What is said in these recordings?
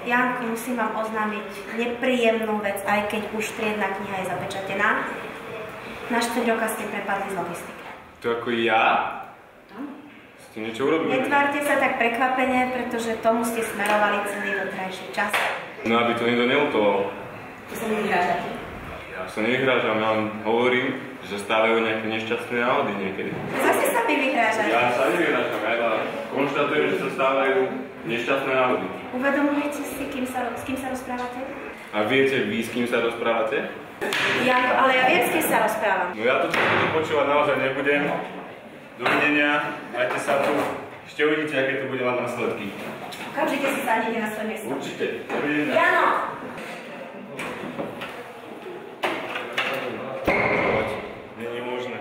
Janko, musím vám oznámiť nepríjemnú vec, aj keď už triedna kniha je zapečatená. Na 4 roka ste prepadli z logistiky. To ako ja? Ste niečo urobili? Netvárte sa tak prekvapene, pretože tomu ste smerovali celý doterajší čas. No aby to niekto neutoval. Tu sa nevyhrážate. Ja sa nevyhrážam, ja len hovorím, že stávajú nejaké nešťastné náhody niekedy. Zase sa mi vyhrážate. Ja sa nevyhrážam, ja iba konštatujem, že sa stávajú nešťastné náhody. Uvedomujete si, s kým sa rozprávate? A viete vy, s kým sa rozprávate? Janko, ale ja viem, s kým sa rozprávam. No ja to počúvať naozaj nebudem. Dovidenia, majte sa tu. Ešte uvidíte, aké to bude mať následky. Okamžite si sadnite na svoje miesto. Určite. Dovidenia. Jano! Není možné.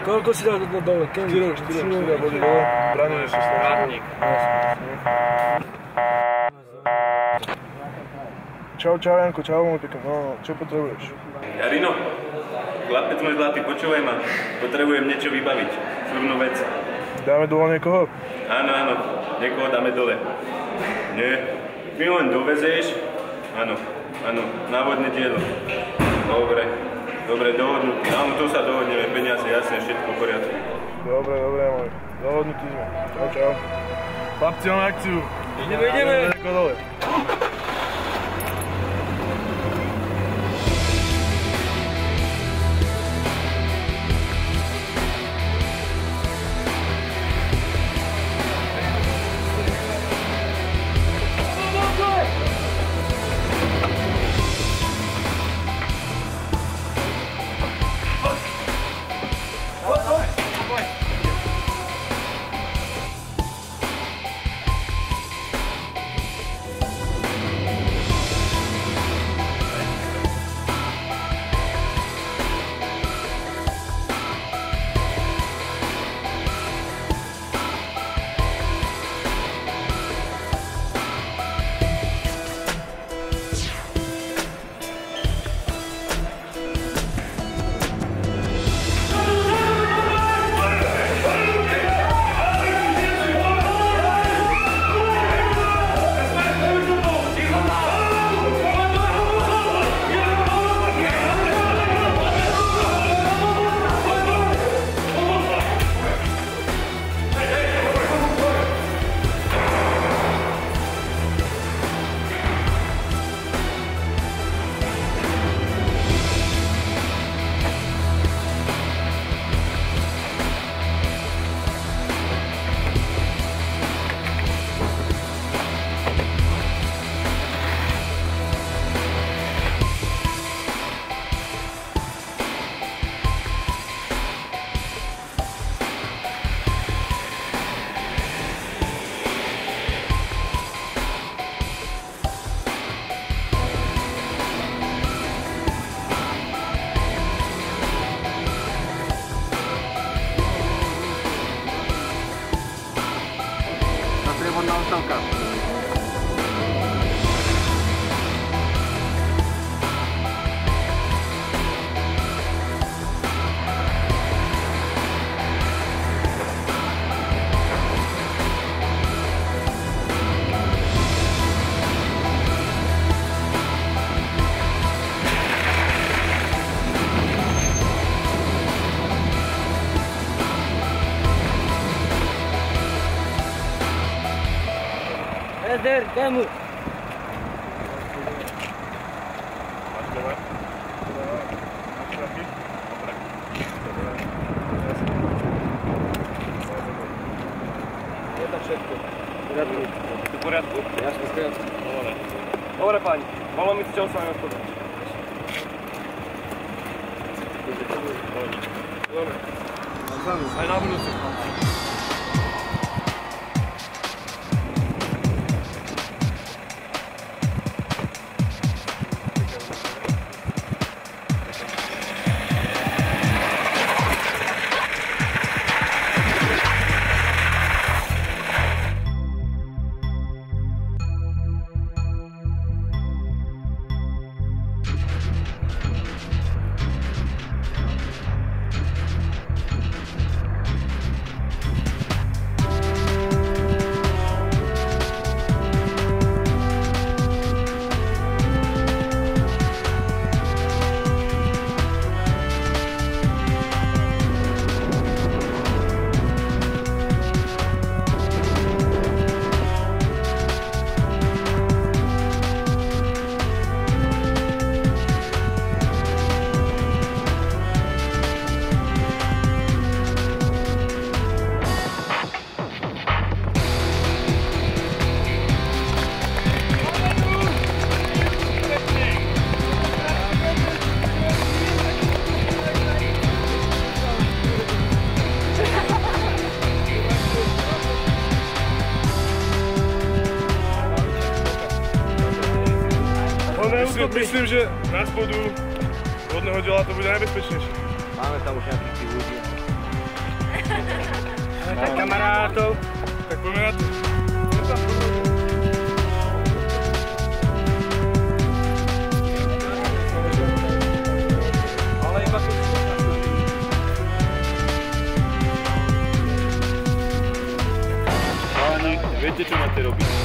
Koľko si dal dole? 4 boli dole. Bránenie sa stane. Čau, Janko, čau, môj pekný. No, čo potrebuješ? Jarino, chlapec môj zlatý, počúvaj ma. Potrebujem niečo vybaviť. Súrnu vec. Dáme dole niekoho? Áno, niekoho dáme dole. Nie, ty len dovezeš. Áno, návodné dielo. Dobre, dohodnutý. Áno, tu sa dohodneme, peniaze, jasne, všetko v poriadku. Dobre, môj. Dohodnutí sme. Čau. Chlapci, máme akciu. Ideme. Niekoho dole. Vamos! Je to všetko. V poriadku? Jasne, v poriadku. Dobre páni, malo mi čo sa aj odpovedať. Dobre. Aj na budúci. myslím, že na spodu vodného diela to bude najbezpečnejšie. Máme tam už nejakých tých ľudí. Tak kamarátov. Tak poďme na to. Ale iba tu. Páni, viete, čo máte robiť?